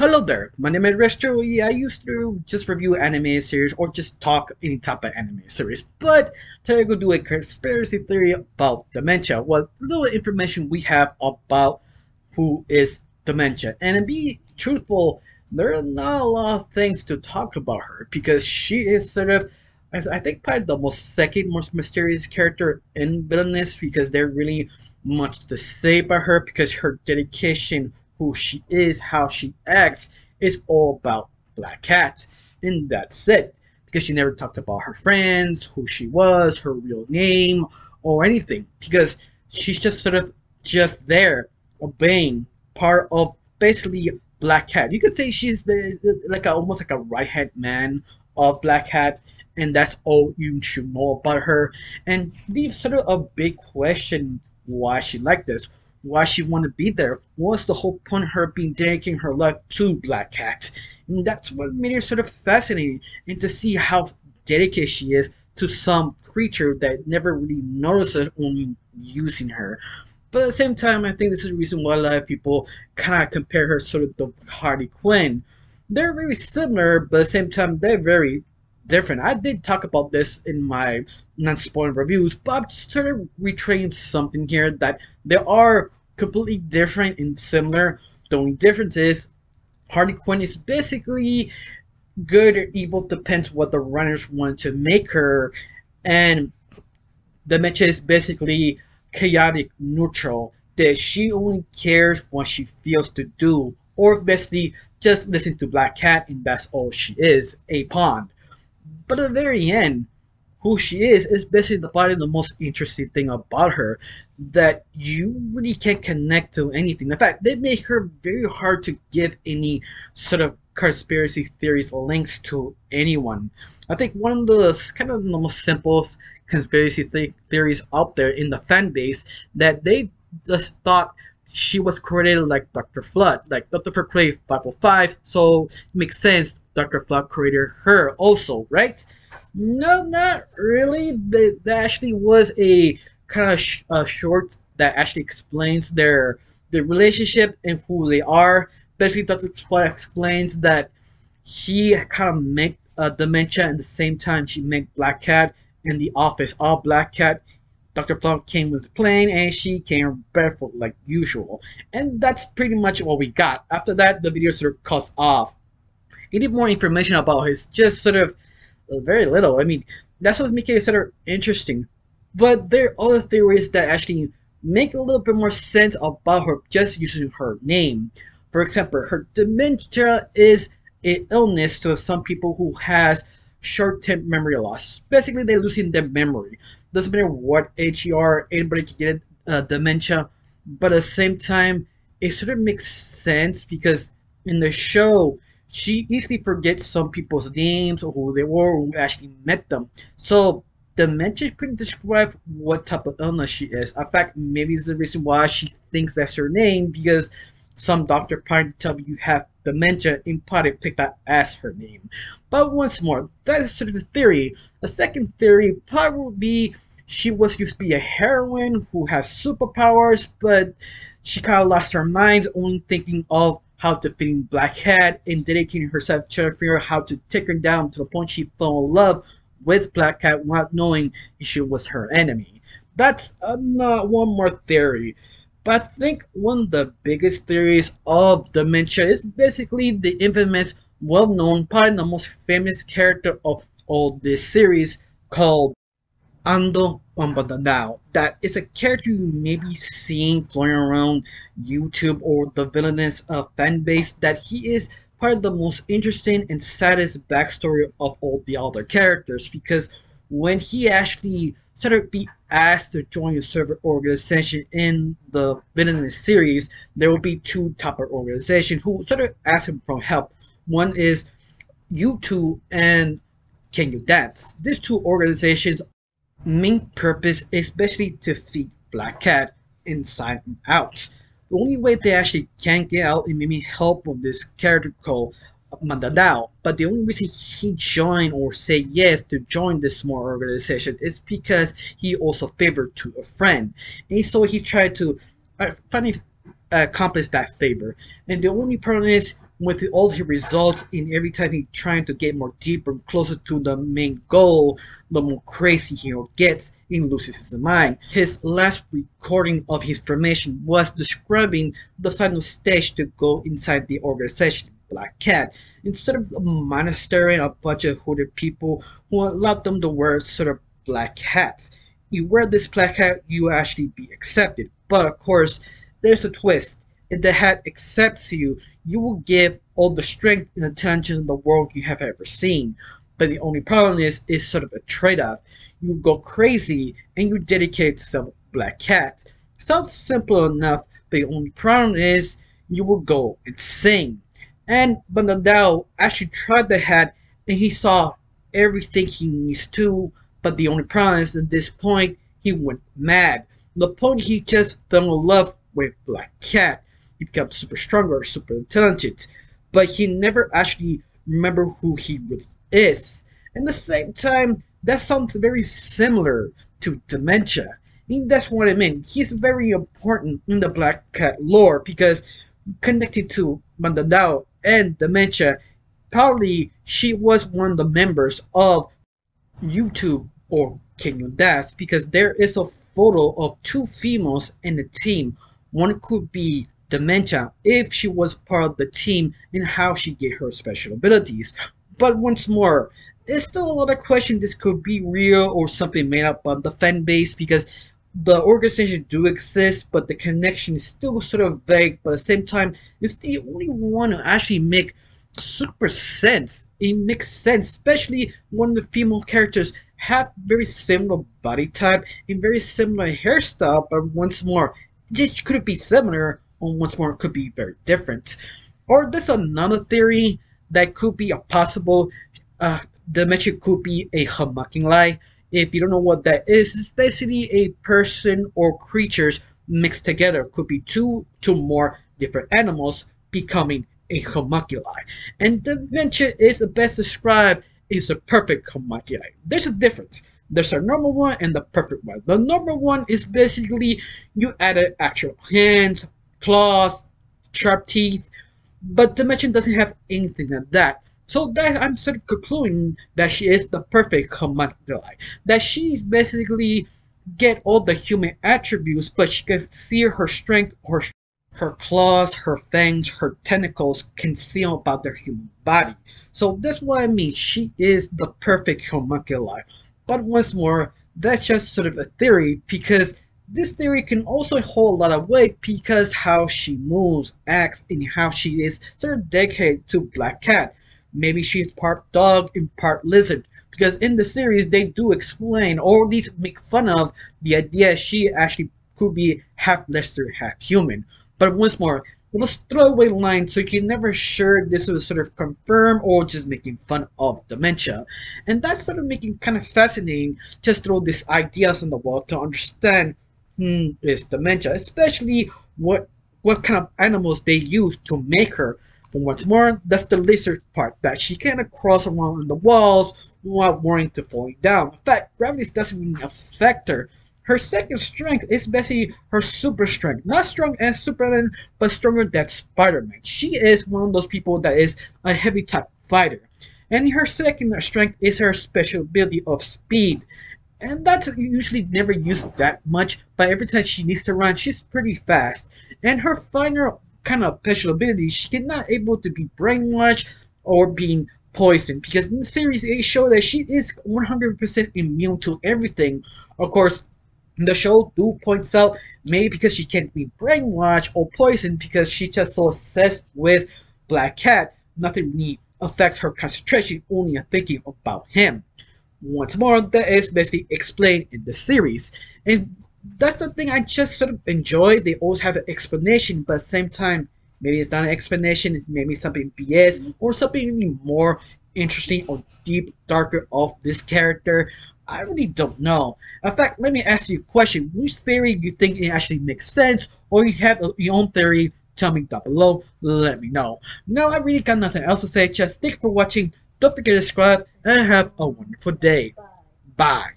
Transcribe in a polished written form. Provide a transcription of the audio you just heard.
Hello there, my name is Resto. I used to just review anime series or just talk any type of anime series, but today I'm going to do a conspiracy theory about dementia. What little information we have about who is dementia. And to be truthful, there are not a lot of things to talk about her because she is sort of, I think, probably the second most mysterious character in Villainous because there's really much to say about her because her dedication, who she is, how she acts, is all about Black Cat. And that's it. Because she never talked about her friends, who she was, her real name, or anything. Because she's just sort of just there, obeying, part of basically Black Cat. You could say she's almost like a right hand man of Black Cat, and that's all you should know about her. And leaves sort of a big question why she like this, why she want to be there. What's the whole point of her being dedicating her life to Black Cat? And that's what made her sort of fascinating, and to see how dedicated she is to some creature that never really notices only using her. But at the same time, I think this is the reason why a lot of people kind of compare her sort of to Harley Quinn. They're very similar, but at the same time, they're very different. I did talk about this in my non-spoiler reviews, but I'm sort of retraining something here that they are completely different and similar. The only difference is Harley Quinn is basically good or evil, depends what the runners want to make her, and Demencia is basically chaotic neutral, that she only cares what she feels to do, or basically just listen to Black Cat and that's all she is, a pawn. But at the very end, who she is basically probably the most interesting thing about her, that you really can't connect to anything. In fact, they make her very hard to give any sort of conspiracy theories links to anyone. I think one of the kind of the most simplest conspiracy theories out there in the fan base, that they just thought she was created like Dr. Flood. Like Dr. Flood created 505, so it makes sense Dr. Flood created her also, right? No, not really. There actually was a kind of short that actually explains their relationship and who they are. Basically, Dr. Flood explains that he kind of met Dementia at the same time she met Black Cat in the office. All Black Cat, Dr. Flood came with the plane and she came barefoot like usual. And that's pretty much what we got. After that, the video sort of cuts off. Any more information about his just sort of very little. I mean, that's what makes it sort of interesting. But there are other theories that actually make a little bit more sense about her just using her name. For example, her dementia is an illness to some people who has short-term memory loss. Basically, they're losing their memory. Doesn't matter what age you are, anybody can get dementia. But at the same time, it sort of makes sense because in the show, she easily forgets some people's names or who they were or who actually met them. So dementia couldn't describe what type of illness she is. In fact, maybe it's the reason why she thinks that's her name, because some doctor probably tell you have dementia and probably pick that as her name. But once more, that's sort of a theory. A second theory probably would be she was used to be a heroine who has superpowers, but she kind of lost her mind, only thinking of how defeating Black Cat and dedicating herself to figure out how to take her down to the point she fell in love with Black Cat without knowing she was her enemy. That's one more theory. But I think one of the biggest theories of dementia is basically the infamous, well-known, probably the most famous character of all this series, called Ando Now. That is a character you may be seeing flying around YouTube or the Villainous fan base, that he is probably the most interesting and saddest backstory of all the other characters, because when he actually sort of be asked to join a server organization in the Villainous series, there will be two type of organizations who sort of ask him for help. One is U2 and Can You Dance. These two organizations main purpose is basically to defeat Black Cat inside and out. The only way they actually can get out is maybe help with this character called Mandadao. But the only reason he joined or say yes to join this small organization is because he also favored to a friend. And so he tried to finally accomplish that favor. And the only problem is with all his results, and every time he trying to get more deeper and closer to the main goal, the more crazy he gets and loses his mind. His last recording of his formation was describing the final stage to go inside the organization, Black Cat, instead of a monastery and a bunch of hooded people who allowed them to wear sort of black hats. You wear this black hat, you actually be accepted. But of course, there's a twist. If the hat accepts you, you will give all the strength and attention in the world you have ever seen. But the only problem is, it's sort of a trade-off. You go crazy and you dedicate yourself to Black Cat. Sounds simple enough, but the only problem is you will go insane. And Bandandao actually tried the hat and he saw everything he needs to, but the only problem is at this point he went mad. The point he just fell in love with Black Cat. He became super stronger, super intelligent, but he never actually remembered who he really is. At the same time, that sounds very similar to Demencia. And that's what I mean. He's very important in the Black Cat lore because connected to Bandandao and Demencia, probably she was one of the members of YouTube or Kenyon Das because there is a photo of two females in the team. One could be Demencia if she was part of the team and how she get her special abilities. But once more, there's still a lot of questions this could be real or something made up by the fan base because the organization do exist, but the connection is still sort of vague. But at the same time, it's the only one to actually make super sense. It makes sense, especially when the female characters have very similar body type and very similar hairstyle. But once more, it could be similar, or once more, it could be very different. Or there's another theory that could be a possible dimension could be a homunculi. If you don't know what that is, it's basically a person or creatures mixed together. Could be two to more different animals becoming a homunculi. And Dementia is the best described is a perfect homunculi. There's a difference. There's a normal one and the perfect one. The normal one is basically you added actual hands, claws, sharp teeth, but Dementia doesn't have anything like that. So that I'm sort of concluding that she is the perfect homunculi. That she basically get all the human attributes, but she can see her strength, her claws, her fangs, her tentacles concealed about their human body. So that's what I mean. She is the perfect homunculi. But once more, that's just sort of a theory because this theory can also hold a lot of weight because how she moves, acts, and how she is sort of dedicated to Black Cat. Maybe she's part dog and part lizard. Because in the series, they do explain or at least make fun of the idea she actually could be half lizard, half human. But once more, it was throwaway line, so you can never sure this was sort of confirmed or just making fun of Dementia. And that's sort of making kind of fascinating just throw these ideas on the wall to understand who is Dementia, especially what kind of animals they use to make her. And once more, that's the lizard part, that she can crawl around on the walls without worrying to falling down. In fact, gravity doesn't really affect her. Her second strength is basically her super strength. Not strong as Superman, but stronger than Spider-Man. She is one of those people that is a heavy type fighter. And her second strength is her special ability of speed. And that's usually never used that much, but every time she needs to run, she's pretty fast. And her final kind of special ability, she's not able to be brainwashed or being poisoned, because in the series they show that she is 100% immune to everything. Of course, the show do points out maybe because she can't be brainwashed or poisoned because she's just so obsessed with Black Cat, nothing really affects her concentration, only thinking about him. Once more, that is basically explained in the series. And that's the thing I just sort of enjoy. They always have an explanation, but at the same time, maybe it's not an explanation, maybe something BS, or something really more interesting or deep, darker of this character. I really don't know. In fact, let me ask you a question. Which theory do you think it actually makes sense, or you have your own theory? Tell me down below. Let me know. Now, I really got nothing else to say. Just thank you for watching. Don't forget to subscribe, and have a wonderful day. Bye.